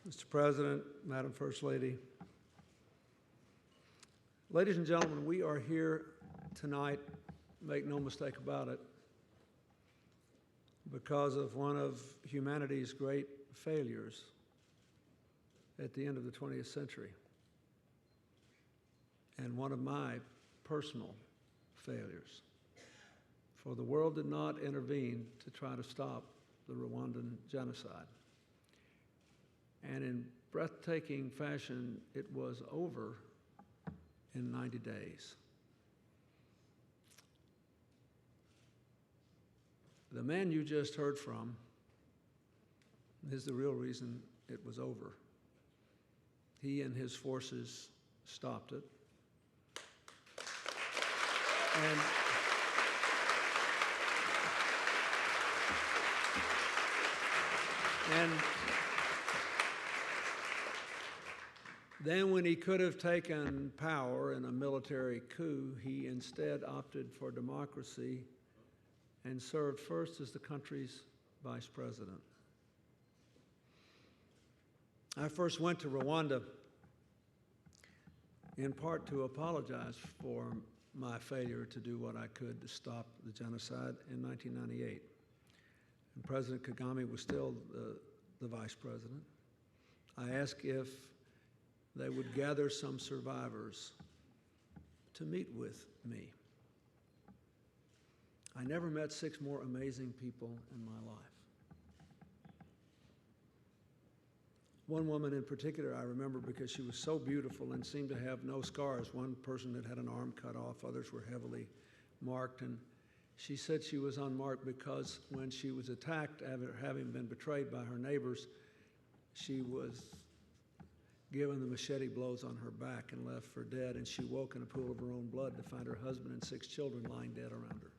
Mr. President, Madam First Lady, ladies and gentlemen, we are here tonight, make no mistake about it, because of one of humanity's great failures at the end of the 20th century, and one of my personal failures. For the world did not intervene to try to stop the Rwandan genocide. And in breathtaking fashion, it was over in 90 days. The man you just heard from is the real reason it was over. He and his forces stopped it. And then when he could have taken power in a military coup, he instead opted for democracy and served first as the country's vice president. I first went to Rwanda in part to apologize for my failure to do what I could to stop the genocide in 1998. And President Kagame was still the vice president. I asked if they would gather some survivors to meet with me. I never met 6 more amazing people in my life. One woman in particular I remember because she was so beautiful and seemed to have no scars. One person had an arm cut off, others were heavily marked, and she said she was unmarked because when she was attacked, having been betrayed by her neighbors, she was given the machete blows on her back and left for dead, and she woke in a pool of her own blood to find her husband and 6 children lying dead around her.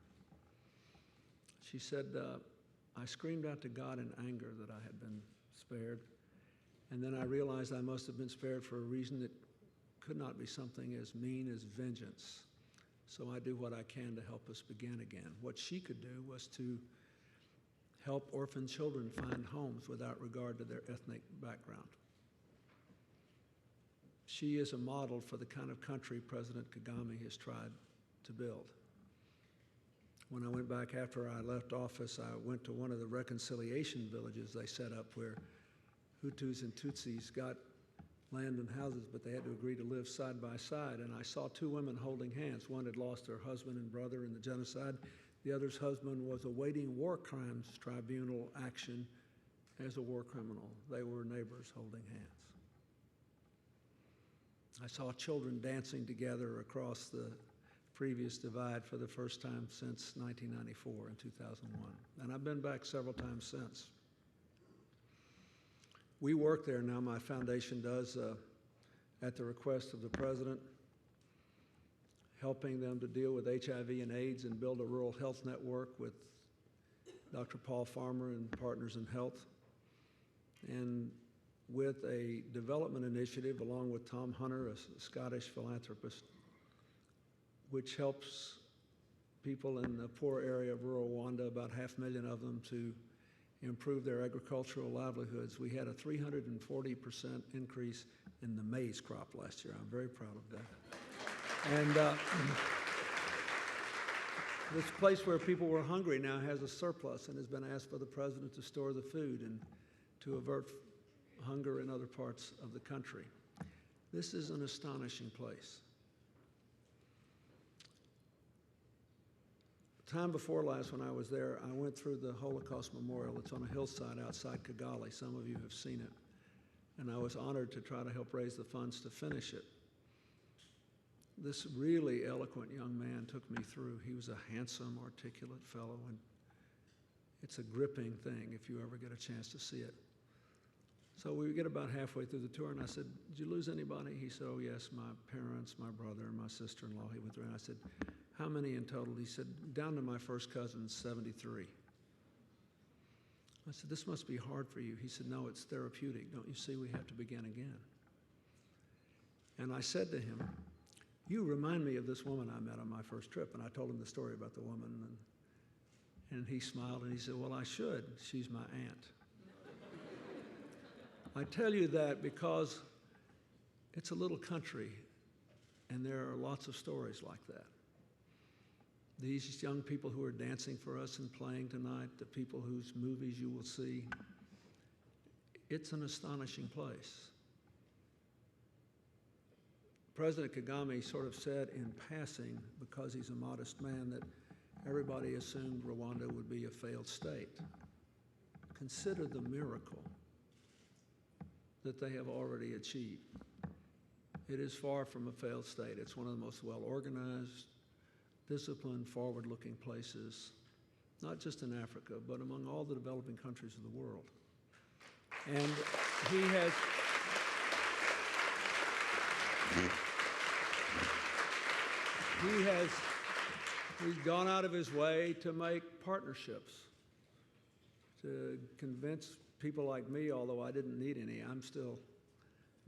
She said, I screamed out to God in anger that I had been spared, and then I realized I must have been spared for a reason that could not be something as mean as vengeance. So I do what I can to help us begin again. What she could do was to help orphan children find homes without regard to their ethnic background. She is a model for the kind of country President Kagame has tried to build. When I went back after I left office, I went to one of the reconciliation villages they set up where Hutus and Tutsis got land and houses, but they had to agree to live side by side. And I saw 2 women holding hands. One had lost her husband and brother in the genocide. The other's husband was awaiting war crimes tribunal action as a war criminal. They were neighbors holding hands. I saw children dancing together across the previous divide for the first time since 1994 and 2001. And I've been back several times since. We work there now, my foundation does, at the request of the president, helping them to deal with HIV and AIDS and build a rural health network with Dr. Paul Farmer and Partners in Health, and with a development initiative along with Tom Hunter, a Scottish philanthropist, which helps people in the poor area of rural Rwanda, about 500,000 of them, to improve their agricultural livelihoods. We had a 340% increase in the maize crop last year. I'm very proud of that. And this place where people were hungry now has a surplus and has been asked by the president to store the food and to avert hunger in other parts of the country. This is an astonishing place. Time before last, when I was there, I went through the Holocaust Memorial. It's on a hillside outside Kigali. Some of you have seen it. And I was honored to try to help raise the funds to finish it. This really eloquent young man took me through. He was a handsome, articulate fellow, and it's a gripping thing if you ever get a chance to see it. So we get about halfway through the tour, and I said, did you lose anybody? He said, oh, yes, my parents, my brother, and my sister-in-law. He went through, and I said, how many in total? He said, down to my first cousin, 73. I said, this must be hard for you. He said, no, it's therapeutic. Don't you see we have to begin again? And I said to him, you remind me of this woman I met on my first trip. And I told him the story about the woman. And he smiled and he said, well, I should. She's my aunt. I tell you that because it's a little country, and there are lots of stories like that. These young people who are dancing for us and playing tonight, the people whose movies you will see, it's an astonishing place. President Kagame sort of said in passing, because he's a modest man, that everybody assumed Rwanda would be a failed state. Consider the miracle that they have already achieved. It is far from a failed state. It's one of the most well-organized, disciplined, forward-looking places, not just in Africa, but among all the developing countries of the world. And he's gone out of his way to make partnerships, to convince people like me, although I didn't need any. I'm still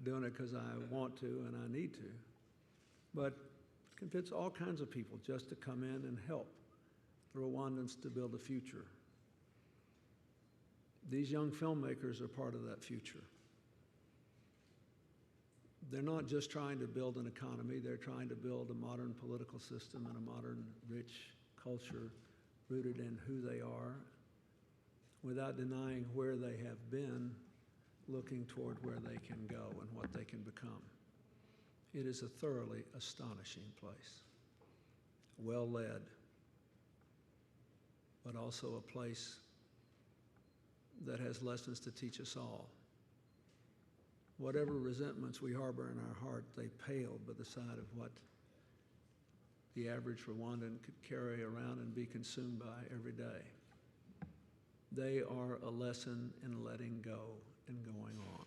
doing it because I want to and I need to. But convince all kinds of people just to come in and help the Rwandans to build a future. These young filmmakers are part of that future. They're not just trying to build an economy, they're trying to build a modern political system and a modern, rich culture rooted in who they are, without denying where they have been, looking toward where they can go and what they can become. It is a thoroughly astonishing place, well led, but also a place that has lessons to teach us all. Whatever resentments we harbor in our heart, they pale by the side of what the average Rwandan could carry around and be consumed by every day. They are a lesson in letting go and going on.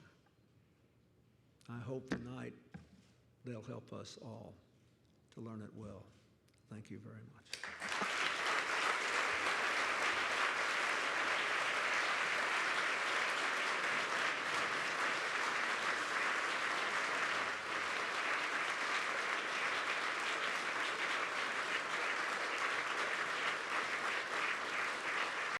I hope tonight they'll help us all to learn it well. Thank you very much.